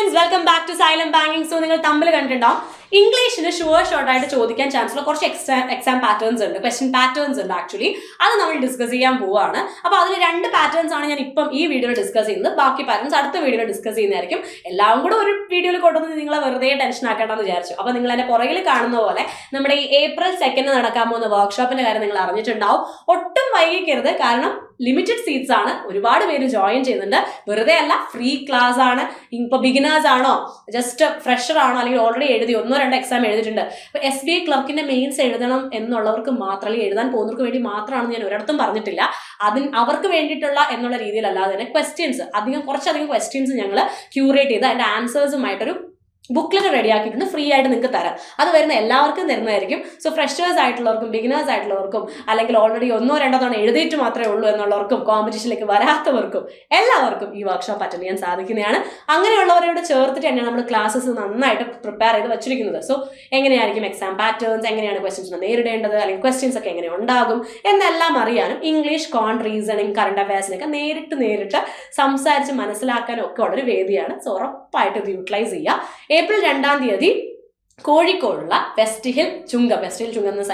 students, welcome back to Silent Banking. So, നിങ്ങൾ തമ്മിൽ കണ്ടിട്ടുണ്ടാവും ഇംഗ്ലീഷിന് ഷോർട്ട് ആയിട്ട് ചോദിക്കാൻ ചാൻസ് ഉള്ള കുറച്ച് എക്സാം പാറ്റേൺസ് ഉണ്ട്, ക്വസ്റ്റ്യൻ പാറ്റേൺസ് ഉണ്ട്. ആക്ച്വലി അത് നമ്മൾ ഡിസ്കസ് ചെയ്യാൻ പോവുകയാണ്. അപ്പോൾ അതിൽ 2 പാറ്റേൺസ് ആണ് ഞാൻ ഇപ്പം ഈ വീഡിയോയിൽ ഡിസ്കസ് ചെയ്യുന്നത്. ബാക്കി പാറ്റേൺസ് അടുത്ത വീഡിയോയിൽ ഡിസ്കസ് ചെയ്യുന്നതായിരിക്കും. എല്ലാം കൂടെ ഒരു വീഡിയോയിൽ കൊണ്ടുവന്ന് നിങ്ങളെ വെറുതെ ടെൻഷൻ ആക്കേണ്ടെന്ന് വിചാരിച്ചു. അപ്പോൾ നിങ്ങൾ എന്നെ പുറകിൽ കാണുന്ന പോലെ നമ്മുടെ ഈ April 2 നടക്കാൻ പോകുന്ന വർക്ക്ഷോപ്പിന്റെ കാര്യം നിങ്ങൾ അറിഞ്ഞിട്ടുണ്ടാവും. ഒട്ടും വൈകിക്കരുത്, കാരണം ലിമിറ്റഡ് സീറ്റ്സ് ആണ്. ഒരുപാട് പേര് ജോയിൻ ചെയ്യുന്നുണ്ട്. വെറുതെ അല്ല, ഫ്രീ ക്ലാസ് ആണ്. ഇപ്പോൾ ബിഗിനേഴ്സ് ആണോ, ജസ്റ്റ് ഫ്രഷർ ആണോ, അല്ലെങ്കിൽ ഓൾറെഡി എഴുതി 1-2 എക്സാം എഴുതിയിട്ടുണ്ട്. ഇപ്പോൾ SBI ക്ലർക്കിന്റെ മെയിൻസ് എഴുതണം എന്നുള്ളവർക്ക് മാത്രം, എഴുതാൻ പോകുന്നവർക്ക് വേണ്ടി മാത്രമാണ് ഞാൻ ഒരിടത്തും പറഞ്ഞിട്ടില്ല. അവർക്ക് വേണ്ടിയിട്ടുള്ള എന്നുള്ള രീതിയിലല്ലാതെ തന്നെ ക്വസ്റ്റ്യൻസ് കുറച്ചധികം ക്വസ്റ്റ്യൻസ് ഞങ്ങൾ ക്യൂറേറ്റ് ചെയ്ത് അതിന്റെ ആൻസേഴ്സുമായിട്ടൊരു ബുക്ക്ലെറ്റ് റെഡിയാക്കിയിട്ടുണ്ട്. ഫ്രീ ആയിട്ട് നിങ്ങൾക്ക് തരാം. അത് വരുന്ന എല്ലാവർക്കും തരുന്നതായിരിക്കും. സോ ഫ്രഷേഴ്സ് ആയിട്ടുള്ളവർക്കും ബിഗിനേഴ്സ് ആയിട്ടുള്ളവർക്കും അല്ലെങ്കിൽ ഓൾറെഡി 1-2 തവണ എഴുതിയിട്ട് മാത്രമേ ഉള്ളൂ എന്നുള്ളവർക്കും കോമ്പറ്റീഷനിലേക്ക് വരാത്തവർക്കും എല്ലാവർക്കും ഈ വർക്ക്ഷോപ്പ് അറ്റൻഡ് ചെയ്യാൻ സാധിക്കുന്നതാണ്. അങ്ങനെയുള്ളവരോട് ചേർത്തിട്ട് തന്നെയാണ് നമ്മൾ ക്ലാസ്സസ് നന്നായിട്ട് പ്രിപ്പയർ ചെയ്ത് വെച്ചിരിക്കുന്നത്. സോ എങ്ങനെയായിരിക്കും എക്സാം പാറ്റേൺസ്, എങ്ങനെയാണ് ക്വസ്റ്റ്യൻസ് നേരിടേണ്ടത്, അല്ലെങ്കിൽ ക്വസ്റ്റ്യൻസ് ഒക്കെ എങ്ങനെ ഉണ്ടാകും എന്നെല്ലാം അറിയാനും ഇംഗ്ലീഷ്, റീസണിങ്, കറണ്ട് അഫയേഴ്സിനൊക്കെ നേരിട്ട് സംസാരിച്ച് മനസ്സിലാക്കാനും ഒക്കെ ഉള്ളൊരു വേദിയാണ്. സോ ഉറപ്പായിട്ട് ഇത് യൂട്ടിലൈസ് ചെയ്യുക. April 2 കോഴിക്കോടുള്ള വെസ്റ്റ് ഹിൽ ചുങ്കം എന്ന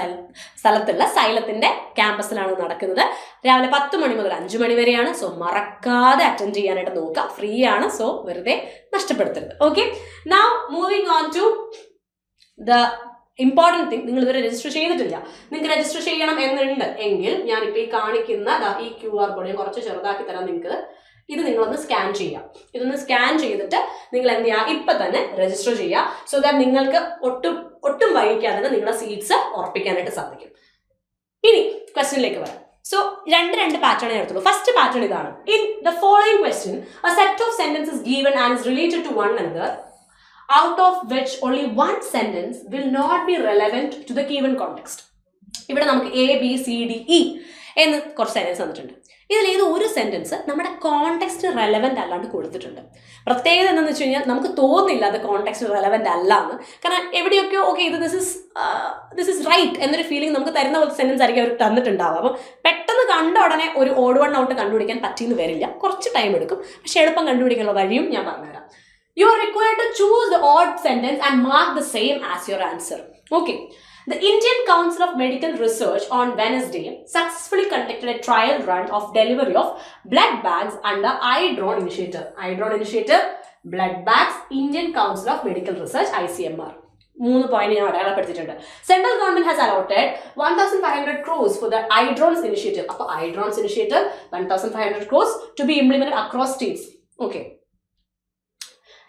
സ്ഥലത്തുള്ള സൈലത്തിന്റെ ക്യാമ്പസിലാണ് നടക്കുന്നത്. രാവിലെ 10 മണി മുതൽ 5 മണി വരെയാണ്. സോ മറക്കാതെ അറ്റൻഡ് ചെയ്യാനായിട്ട് നോക്കുക. ഫ്രീ ആണ്. സോ വെറുതെ നഷ്ടപ്പെടുത്തരുത്. Okay, now moving on to the important thing. നിങ്ങൾ ഇതുവരെ രജിസ്റ്റർ ചെയ്തിട്ടില്ല, നിങ്ങൾക്ക് രജിസ്റ്റർ ചെയ്യണം എന്നുണ്ട് എങ്കിൽ ഞാനിപ്പോൾ ഈ കാണിക്കുന്ന ഈ QR കോഡ് ഞാൻ കുറച്ച് ചെറുതാക്കി തരാം. നിങ്ങൾക്ക് ഇത് നിങ്ങളൊന്ന് സ്കാൻ ചെയ്യാം. ഇതൊന്ന് സ്കാൻ ചെയ്തിട്ട് നിങ്ങൾ എന്ത് ചെയ്യുക, ഇപ്പം തന്നെ രജിസ്റ്റർ ചെയ്യുക. സോ ദാറ്റ് നിങ്ങൾക്ക് ഒട്ടും വൈകിക്കാതെ തന്നെ നിങ്ങളുടെ സീറ്റ്സ് ഉറപ്പിക്കാനായിട്ട് സാധിക്കും. ഇനി ക്വസ്റ്റ്യനിലേക്ക് വരാം. സോ രണ്ട് പാറ്റേൺ എടുത്തുള്ളൂ. ഫസ്റ്റ് പാറ്റേൺ ഇതാണ്. In the following question a set of sentences given and is related to one another, out of which only one sentence will not be relevant to the given context. ഇവിടെ നമുക്ക് ABCDE എന്ന് കുറച്ച് sentence തന്നിട്ടുണ്ട്. ഇതിലേത് ഒരു sentence നമ്മുടെ context relevant അല്ലാണ്ട് കൊടുത്തിട്ടുണ്ട്. പ്രത്യേകത എന്താണെന്ന് വെച്ച് കഴിഞ്ഞാൽ നമുക്ക് തോന്നില്ല അത് കോണ്ടെക്സ്റ്റ് റെലവെന്റ് അല്ല എന്ന്. കാരണം എവിടെയൊക്കെയോ ഓക്കെ ഇത് ദിസ് ഇസ് റൈറ്റ് എന്നൊരു ഫീലിംഗ് നമുക്ക് തരുന്ന പോലത്തെ സെന്റൻസ് ആയിരിക്കും അവർ തന്നിട്ടുണ്ടാവുക. അപ്പം പെട്ടെന്ന് കണ്ട ഉടനെ ഒരു ഓഡ് വൺ ഔട്ട് കണ്ടുപിടിക്കാൻ പറ്റിയെന്ന് വരില്ല, കുറച്ച് ടൈം എടുക്കും. പക്ഷെ എളുപ്പം കണ്ടുപിടിക്കാനുള്ള വഴിയും ഞാൻ പറഞ്ഞുതരാം. You are required to choose the odd sentence and mark the same as your answer. Okay. The Indian Council of Medical Research on Wednesday successfully conducted a trial run of delivery of blood bags under iDrone initiative. iDrone initiative, blood bags, Indian Council of Medical Research, ICMR. 3 point ഞാൻ അടയാളപ്പെടുത്തിയിട്ടുണ്ട്. Central government has allotted 1500 crores for the iDrones initiative. അപ്പോൾ iDrones initiative 1500 crores to be implemented across states. Okay.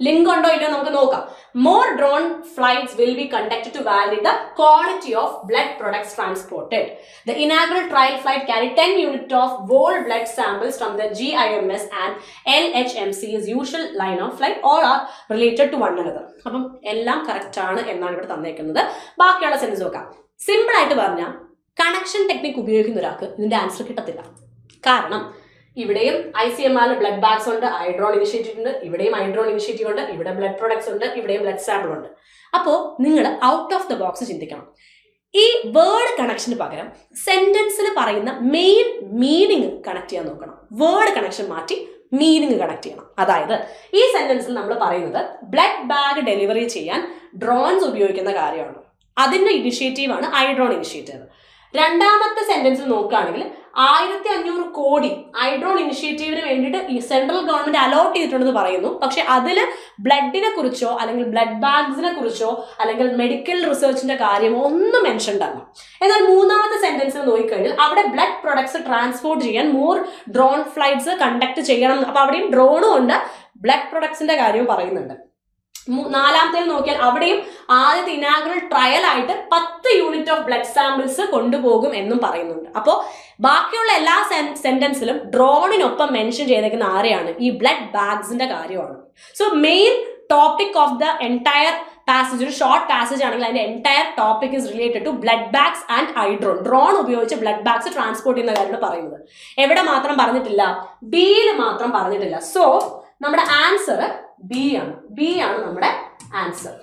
Link ഉണ്ടോ ഇല്ലയോ നമുക്ക് നോക്കാം. More drone flights will be conducted to validate the quality of blood products transported. The inaugural trial flight carry 10 units of whole blood samples from the GIMS and LHMC's usual line of flight. All are related to one another. അപ്പം എല്ലാം correct ആണ് എന്നാണ് ഇവിടെ തന്നേക്കുന്നത്. ബാക്കിയുള്ള sense നോക്കാം. Simple ആയിട്ട് പറഞ്ഞാൽ connection technique ഉപയോഗിക്കുന്ന ഒരാൾക്ക് ഇതിന്റെ ആൻസർ കിട്ടത്തില്ല. കാരണം ഇവിടെയും ICMR ബ്ലഡ് ബാഗ്സ് ഉണ്ട്, iDrone ഇനിഷ്യേറ്റീവ് ഉണ്ട്, ഇവിടെയും iDrone ഇനിഷ്യേറ്റീവ് ഉണ്ട്, ഇവിടെ ബ്ലഡ് പ്രൊഡക്ട്സ് ഉണ്ട്, ഇവിടെയും ബ്ലഡ് സാമ്പിൾ ഉണ്ട്. അപ്പോൾ നിങ്ങൾ ഔട്ട് ഓഫ് ദ ബോക്സ് ചിന്തിക്കണം. ഈ വേർഡ് കണക്ഷന് പകരം സെന്റൻസിൽ പറയുന്ന മെയിൻ മീനിങ് കണക്ട് ചെയ്യാൻ നോക്കണം. വേർഡ് കണക്ഷൻ മാറ്റി മീനിങ് കണക്ട് ചെയ്യണം. അതായത് ഈ സെന്റൻസിൽ നമ്മൾ പറയുന്നത് ബ്ലഡ് ബാഗ് ഡെലിവറി ചെയ്യാൻ ഡ്രോൺസ് ഉപയോഗിക്കുന്ന കാര്യമാണ്. അതിന്റെ ഇനിഷ്യേറ്റീവാണ് iDrone ഇനിഷ്യേറ്റീവ്. രണ്ടാമത്തെ സെന്റൻസിൽ നോക്കുകയാണെങ്കിൽ 1500 കോടി iDrone ഇനിഷ്യേറ്റീവിന് വേണ്ടിയിട്ട് ഈ സെൻട്രൽ ഗവൺമെന്റ് അലോട്ട് ചെയ്തിട്ടുണ്ടെന്ന് പറയുന്നു. പക്ഷെ അതിൽ ബ്ലഡിനെ കുറിച്ചോ അല്ലെങ്കിൽ ബ്ലഡ് ബാഗ്സിനെ കുറിച്ചോ അല്ലെങ്കിൽ മെഡിക്കൽ റിസർച്ചിന്റെ കാര്യമോ ഒന്നും മെൻഷൻഡ് അല്ല. എന്നാൽ മൂന്നാമത്തെ സെന്റൻസിൽ നോക്കിക്കഴിഞ്ഞാൽ അവിടെ ബ്ലഡ് പ്രൊഡക്ട്സ് ട്രാൻസ്പോർട്ട് ചെയ്യാൻ മോർ ഡ്രോൺ ഫ്ലൈറ്റ്സ് കണ്ടക്ട് ചെയ്യണം. അപ്പൊ അവിടെയും ഡ്രോണും ഉണ്ട്, ബ്ലഡ് പ്രൊഡക്ട്സിന്റെ കാര്യവും പറയുന്നുണ്ട്. നാലാമത്തേൽ നോക്കിയാൽ അവിടെയും ആദ്യത്തെ ഇനാഗുറൽ ട്രയൽ ആയിട്ട് 10 units ഓഫ് ബ്ലഡ് സാമ്പിൾസ് കൊണ്ടുപോകും എന്നും പറയുന്നുണ്ട്. അപ്പോൾ ബാക്കിയുള്ള എല്ലാ സെന്റൻസിലും ഡ്രോണിനൊപ്പം മെൻഷൻ ചെയ്തേക്കുന്ന ആരെയാണ്? ഈ ബ്ലഡ് ബാഗ്സിന്റെ കാര്യമാണ്. So main topic of the entire passage, ഒരു ഷോർട്ട് പാസേജ് ആണെങ്കിൽ അതിന്റെ entire topic is related to blood bags and iDrone. Drone ഉപയോഗിച്ച് ബ്ലഡ് ബാഗ്സ് ട്രാൻസ്പോർട്ട് ചെയ്യുന്ന കാര്യമാണ് പറയുന്നത്. എവിടെ മാത്രം പറഞ്ഞിട്ടില്ല? ബിയിൽ മാത്രം പറഞ്ഞിട്ടില്ല. സോ നമ്മുടെ ആൻസർ ബി ആണ് നമ്മുടെ ആൻസർ.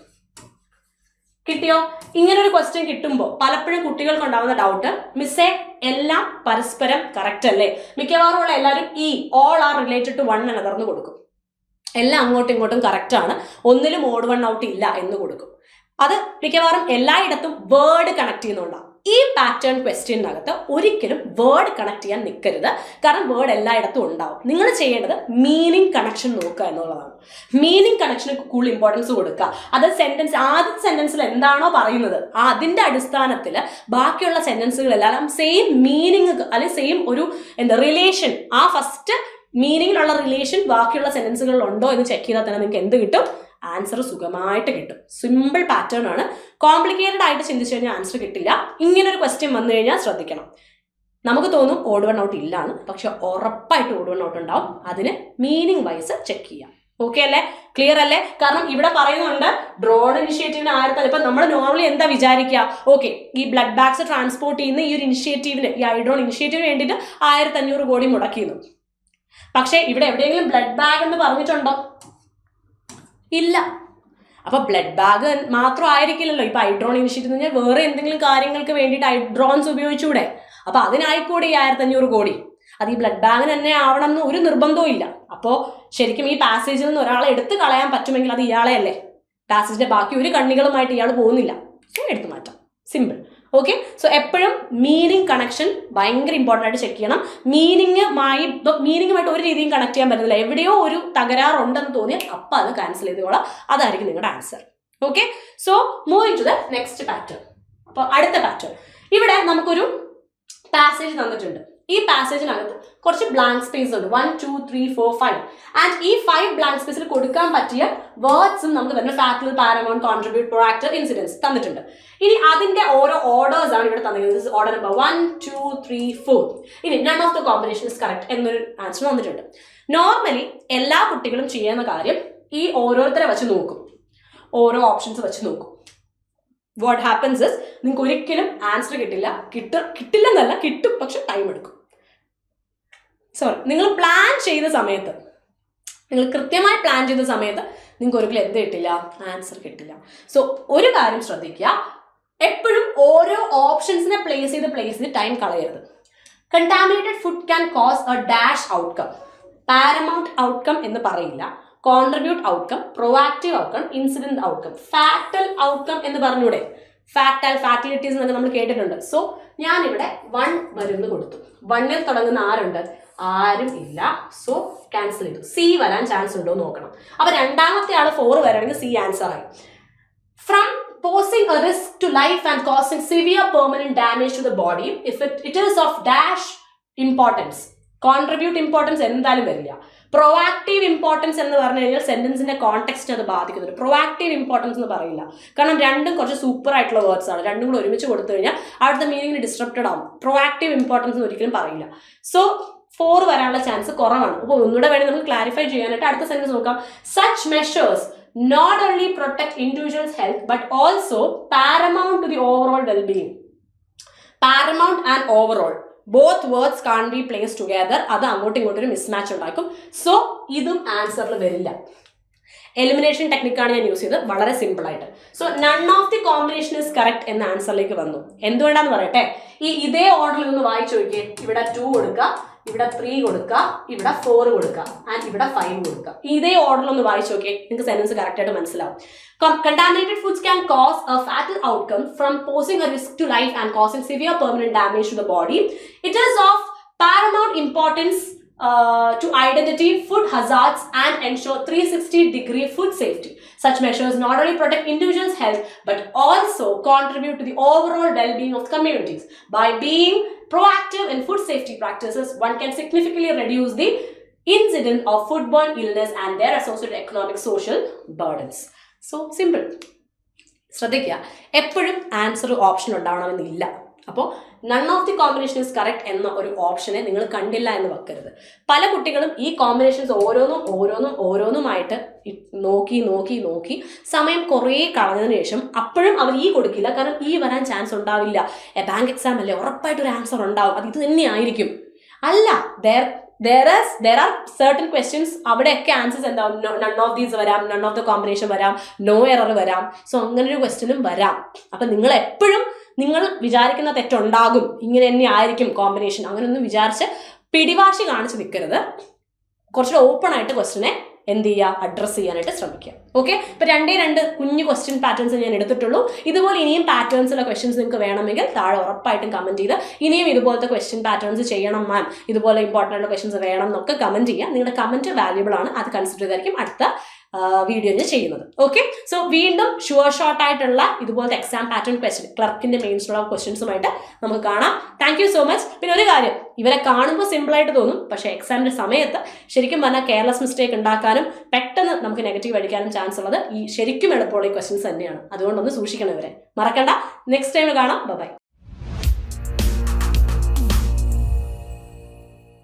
കിട്ടിയോ? ഇങ്ങനെ ഒരു ക്വസ്റ്റ്യൻ കിട്ടുമ്പോൾ പലപ്പോഴും കുട്ടികൾക്ക് ഉണ്ടാവുന്ന ഡൗട്ട്, മിസ്സേ എല്ലാം പരസ്പരം കറക്റ്റ് അല്ലേ? മിക്കവാറും ഉള്ള എല്ലാവരും all are related to one another എന്ന് കൊടുക്കും. എല്ലാം അങ്ങോട്ടും ഇങ്ങോട്ടും കറക്റ്റ് ആണ്, ഒന്നിലും ഓഡ് വൺ ഔട്ട് ഇല്ല എന്ന് കൊടുക്കും. അത് മിക്കവാറും എല്ലായിടത്തും വേർഡ് കണക്ട് ചെയ്യുന്നുണ്ടാവും. ഈ പാറ്റേൺ ക്വസ്റ്റ്യനകത്ത് ഒരിക്കലും വേർഡ് കണക്ട് ചെയ്യാൻ നിൽക്കരുത്, കാരണം വേർഡ് എല്ലായിടത്തും ഉണ്ടാവും. നിങ്ങൾ ചെയ്യേണ്ടത് മീനിങ് കണക്ഷൻ നോക്കുക എന്നുള്ളതാണ്. മീനിങ് കണക്ഷന് കൂടുതൽ ഇമ്പോർട്ടൻസ് കൊടുക്കുക. അത് സെന്റൻസ്, ആദ്യത്തെ സെന്റൻസിൽ എന്താണോ പറയുന്നത് അതിന്റെ അടിസ്ഥാനത്തിൽ ബാക്കിയുള്ള സെന്റൻസുകളെല്ലാം സെയിം മീനിങ് അല്ലെങ്കിൽ സെയിം ഒരു റിലേഷൻ, ആ ഫസ്റ്റ് മീനിങ്ങിലുള്ള റിലേഷൻ ബാക്കിയുള്ള സെന്റൻസുകളിൽ ഉണ്ടോ എന്ന് ചെക്ക് ചെയ്താൽ തന്നെ നിങ്ങൾക്ക് എന്ത് കിട്ടും? ആൻസർ സുഖമായിട്ട് കിട്ടും. സിമ്പിൾ പാറ്റേൺ ആണ്. കോംപ്ലിക്കേറ്റഡ് ആയിട്ട് ചിന്തിച്ചു കഴിഞ്ഞാൽ ആൻസർ കിട്ടില്ല. ഇങ്ങനെ ഒരു ക്വസ്റ്റ്യൻ വന്നു കഴിഞ്ഞാൽ ശ്രദ്ധിക്കണം. നമുക്ക് തോന്നും ഓഡ് വൺ ഔട്ട് ഇല്ലാന്ന്, പക്ഷെ ഉറപ്പായിട്ട് ഓഡ് വൺ ഔട്ട് ഉണ്ടാവും. അതിന് മീനിങ് വൈസ് ചെക്ക് ചെയ്യാം. ഓക്കെ അല്ലേ? ക്ലിയർ അല്ലേ? കാരണം ഇവിടെ പറയുന്നുണ്ട് ഡ്രോൺ ഇനിഷ്യേറ്റീവിന് 1000. ഇപ്പൊ നമ്മൾ നോർമലി എന്താ വിചാരിക്കുക? ഓക്കെ, ഈ ബ്ലഡ് ബാഗ്സ് ട്രാൻസ്പോർട്ട് ചെയ്യുന്ന ഈ ഒരു ഇനിഷ്യേറ്റീവിന്, ഈ ഐഡ്രോൺ ഇനിഷ്യേറ്റീവിന് വേണ്ടിയിട്ട് 1500 കോടി മുടക്കിയിരുന്നു. പക്ഷെ ഇവിടെ എവിടെയെങ്കിലും ബ്ലഡ് ബാഗ് എന്ന് പറഞ്ഞിട്ടുണ്ടോ? ഇല്ല. അപ്പൊ ബ്ലഡ് ബാഗ് മാത്രം ആയിരിക്കില്ലല്ലോ. ഇപ്പൊ ഐഡ്രോൺ ഇനിഷ്യേറ്റീവ് എന്ന് പറഞ്ഞാൽ വേറെ എന്തെങ്കിലും കാര്യങ്ങൾക്ക് വേണ്ടിയിട്ട് ഐഡ്രോൺസ് ഉപയോഗിച്ചൂടെ? അപ്പൊ അതിനായിക്കൂടെ ഈ 1500 കോടി. അത് ഈ ബ്ലഡ് ബാഗിന് തന്നെ ആവണം എന്ന് ഒരു നിർബന്ധവും ഇല്ല. അപ്പോൾ ശരിക്കും ഈ പാസേജിൽ നിന്ന് ഒരാളെ എടുത്ത് കളയാൻ പറ്റുമെങ്കിൽ അത് ഇയാളെ അല്ലേ. പാസേജിന്റെ ബാക്കി ഒരു കണ്ണികളുമായിട്ട് ഇയാൾ പോകുന്നില്ല, സോ എടുത്തു മാറ്റാം. സിമ്പിൾ. ഓക്കെ, സോ എപ്പോഴും മീനിങ് കണക്ഷൻ ഭയങ്കര ഇമ്പോർട്ടൻ്റ് ആയിട്ട് ചെക്ക് ചെയ്യണം. മീനിങ്ങുമായിട്ട് ഒരു രീതിയും കണക്ട് ചെയ്യാൻ പറ്റുന്നില്ല, എവിടെയോ ഒരു തകരാറുണ്ടെന്ന് തോന്നിയാൽ അപ്പം അത് ക്യാൻസൽ ചെയ്തോളാം. അതായിരിക്കും നിങ്ങളുടെ answer. Okay, so moving to the next pattern. അപ്പോൾ അടുത്ത പാറ്റേൺ, ഇവിടെ നമുക്കൊരു പാസേജ് തന്നിട്ടുണ്ട്. ഈ പാസേജിനകത്ത് കുറച്ച് ബ്ലാങ്ക് സ്പേസ് ഉണ്ട്. 1 2 3 4 5 ആൻഡ് ഈ 5 ബ്ലാങ്ക് സ്പേസിൽ കൊടുക്കാൻ പറ്റിയ വേർഡ്സും നമുക്ക് തന്നെ ഫാക്ടൽ, പാരമൗണ്ട്, കോൺട്രിബ്യൂട്ട്, പ്രൊആക്റ്റീവ്, ഇൻസിഡൻസ് തന്നിട്ടുണ്ട്. ഇനി അതിന്റെ ഓരോ ഓർഡേഴ്സ് ആണ് ഇവിടെ തന്നിരിക്കുന്നത്. Order number 1 2 3 4. ഇനി none of the combination is correct എന്നൊരു ആൻസർ വന്നിട്ടുണ്ട്. നോർമലി എല്ലാ കുട്ടികളും ചെയ്യുന്ന കാര്യം ഈ ഓരോരുത്തരെ വെച്ച് നോക്കും, ഓരോ ഓപ്ഷൻസ് വെച്ച് നോക്കും. വാട്ട് ഹാപ്പൻസ് ഇസ് നിങ്ങൾക്ക് ഒരിക്കലും ആൻസർ കിട്ടില്ല. കിട്ടില്ലെന്നല്ല, കിട്ടും, പക്ഷെ ടൈം എടുക്കും. സോറി, നിങ്ങൾ പ്ലാൻ ചെയ്ത സമയത്ത്, നിങ്ങൾ കൃത്യമായി പ്ലാൻ ചെയ്ത സമയത്ത് നിങ്ങൾക്ക് ഒരിക്കലും എന്ത് കിട്ടില്ല? ആൻസർ കിട്ടില്ല. സോ ഒരു കാര്യം ശ്രദ്ധിക്കുക, എപ്പോഴും ഓരോ ഓപ്ഷൻസിനെ പ്ലേസ് ചെയ്ത് ടൈം കളയരുത്. Contaminated food can cos A dash outcome. Paramount outcome എന്ന് പറയില്ല. Contribute outcome, proactive outcome, incident outcome, fatal outcome എന്ന് പറഞ്ഞൂടെ? ഫാറ്റിലിറ്റീസ് എന്നൊക്കെ നമ്മൾ കേട്ടിട്ടുണ്ട്. സോ ഞാനിവിടെ 1 വരുന്നു കൊടുത്തു. 1ൽ തുടങ്ങുന്ന ആരുണ്ട്? ആരും ഇല്ല. സോ ക്യാൻസൽ ചെയ്തു. സി വരാൻ ചാൻസ് ഉണ്ടോ എന്ന് നോക്കണം. അപ്പൊ രണ്ടാമത്തെ ആൾ 4 വരാണെങ്കിൽ സി ആൻസർ ആയി. From posing a risk to life and causing severe permanent damage to the body if it is of dash importance. Contribute importance എന്തായാലും വരില്ല. പ്രൊആക്റ്റീവ് ഇമ്പോർട്ടൻസ് എന്ന് പറഞ്ഞു കഴിഞ്ഞാൽ സെന്റൻസിന്റെ കോണ്ടെക്സ്റ്റ് അത് ബാധിക്കുന്നുണ്ട്. പ്രൊആക്റ്റീവ് ഇമ്പോർട്ടൻസ് എന്ന് പറയില്ല, കാരണം രണ്ടും കുറച്ച് സൂപ്പർ ആയിട്ടുള്ള വേർഡ്സ് ആണ്. രണ്ടും കൂടെ ഒരുമിച്ച് കൊടുത്തു കഴിഞ്ഞാൽ അവിടുത്തെ മീനിങ്ങിന് ഡിസ്ട്രപ്റ്റഡ് ആവും. പ്രൊആക്റ്റീവ് ഇമ്പോർട്ടൻസ് ഒരിക്കലും പറയില്ല. സോ 4 വരാനുള്ള ചാൻസ് കുറവാണ്. അപ്പോൾ ഒന്നുകൂടെ വേണ്ടി നമുക്ക് ക്ലാരിഫൈ ചെയ്യാനായിട്ട് അടുത്ത സെന്റൻസ് നോക്കാം. Such measures not only protect individual's health but also paramount to the overall well-being. Paramount and overall, both words can't be placed together. അത് അങ്ങോട്ടും ഇങ്ങോട്ടും ഒരു മിസ്മാച്ച് ഉണ്ടാക്കും. സോ ഇതും ആൻസറിൽ വരില്ല. എലിമിനേഷൻ ടെക്നിക്കാണ് ഞാൻ യൂസ് ചെയ്തത്, വളരെ സിമ്പിൾ ആയിട്ട്. So none of the combination is correct എന്ന ആൻസറിലേക്ക് വന്നു. എന്തുകൊണ്ടാന്ന് പറയട്ടെ, ഇതേ ഓർഡറിൽ ഒന്ന് വായിച്ചു നോക്കിയേ. ഇവിടെ 2 കൊടുക്കുക, ഇവിടെ 3 കൊടുക്കുക, ഇവിടെ 4 കൊടുക്കുക, ആൻഡ് ഇവിടെ 5 കൊടുക്കുക. ഇതേ ഓർഡറിൽ ഒന്ന് വായിച്ചു നോക്കിയേ, നിങ്ങൾക്ക് സെന്റൻസ് കറക്റ്റ് ആയിട്ട് മനസ്സിലാവും. Contaminated foods can cause a fatal outcome from posing a risk to life and causing severe permanent damage to the body. It is of paramount importance to identify food hazards and ensure 360-degree food safety. Such measures not only protect individuals' health but also contribute to the overall well-being of communities. By being proactive in food safety practices, one can significantly reduce the incidence of foodborne illness and their associated economic social burdens. So simple. ശ്രദ്ധിക്കുക, എപ്പോഴും answer option ഉണ്ടാവണമെന്നില്ല. അപ്പോൾ none of the combination is correct എന്ന ഒരു ഓപ്ഷനെ നിങ്ങൾ കണ്ടില്ല എന്ന് വെക്കരുത്. പല കുട്ടികളും ഈ കോമ്പിനേഷൻസ് ഓരോന്നുമായിട്ട് നോക്കി സമയം കുറേ കളഞ്ഞതിന് ശേഷം അപ്പോഴും അവർ ഈ കൊടുക്കില്ല, കാരണം ഈ വരാൻ ചാൻസ് ഉണ്ടാവില്ല. ബാങ്ക് എക്സാം അല്ലേ, ഉറപ്പായിട്ടൊരു ആൻസർ ഉണ്ടാവും, അത് ഇത് തന്നെയായിരിക്കും. അല്ല, there are certain questions, അവിടെയൊക്കെ ആൻസേഴ്സ് എന്താവും? നൺ ഓഫ് ദീസ് വരാം, നൺ ഓഫ് ദ കോമ്പിനേഷൻ വരാം, നോ എറർ വരാം. സോ അങ്ങനെ ഒരു ക്വസ്റ്റ്യനും വരാം. അപ്പം നിങ്ങൾ എപ്പോഴും നിങ്ങൾ വിചാരിക്കുന്ന തെറ്റുണ്ടാകും, ഇങ്ങനെ തന്നെ ആയിരിക്കും കോമ്പിനേഷൻ, അങ്ങനെയൊന്നും വിചാരിച്ച് പിടിവാശി കാണിച്ച് നിൽക്കരുത്. കുറച്ചുകൂടെ ഓപ്പൺ ആയിട്ട് ക്വസ്റ്റ്യനെ എന്ത് ചെയ്യുക, അഡ്രസ്സ് ചെയ്യാനായിട്ട് ശ്രമിക്കുക. ഓക്കെ, ഇപ്പൊ രണ്ട് കുഞ്ഞു ക്വസ്റ്റ്യൻ പാറ്റേൺസ് ഞാൻ എടുത്തിട്ടുള്ളൂ. ഇതുപോലെ ഇനിയും പാറ്റേൺസിലെ ക്വസ്റ്റ്യൻസ് നിങ്ങൾക്ക് വേണമെങ്കിൽ താഴെ ഉറപ്പായിട്ടും കമന്റ് ചെയ്ത് ഇനിയും ഇതുപോലത്തെ ക്വസ്റ്റ്യൻ പാറ്റേൺസ് ചെയ്യണം മാം, ഇതുപോലെ ഇമ്പോർട്ടൻ്റ് ആയിട്ടുള്ള ക്വസ്റ്റ്യൻസ് വേണം എന്നൊക്കെ കമന്റ് ചെയ്യുക. നിങ്ങളുടെ കമന്റ് വാല്യുബിൾ ആണ്, അത് കൺസിഡർ ചെയ്തായിരിക്കും അടുത്ത വീഡിയോ ഞാൻ ചെയ്യുന്നത്. ഓക്കെ, സോ വീണ്ടും ഷുവർ ഷോർട്ട് ആയിട്ടുള്ള ഇതുപോലത്തെ എക്സാം പാറ്റേൺ ക്വസ്റ്റ്യൻ ക്ലർക്കിന്റെ മെയിൻസിലുള്ള ക്വസ്റ്റ്യൻസുമായിട്ട് നമുക്ക് കാണാം. Thank you so much. പിന്നെ ഒരു കാര്യം, ഇവരെ കാണുമ്പോൾ സിമ്പിൾ ആയിട്ട് തോന്നും, പക്ഷേ എക്സാമിന്റെ സമയത്ത് ശരിക്കും പറഞ്ഞാൽ കെയർലെസ് മിസ്റ്റേക്ക് ഉണ്ടാക്കാനും പെട്ടെന്ന് നമുക്ക് നെഗറ്റീവ് അടിക്കാനും ചാൻസ് ഉള്ളത് ഈ ശരിക്കും എളുപ്പമുള്ള ഈ ക്വസ്റ്റ്യൻസ് തന്നെയാണ്. അതുകൊണ്ടൊന്ന് സൂക്ഷിക്കണം ഇവരെ, മറക്കണ്ട. നെക്സ്റ്റ് ടൈം കാണാം. ബൈ.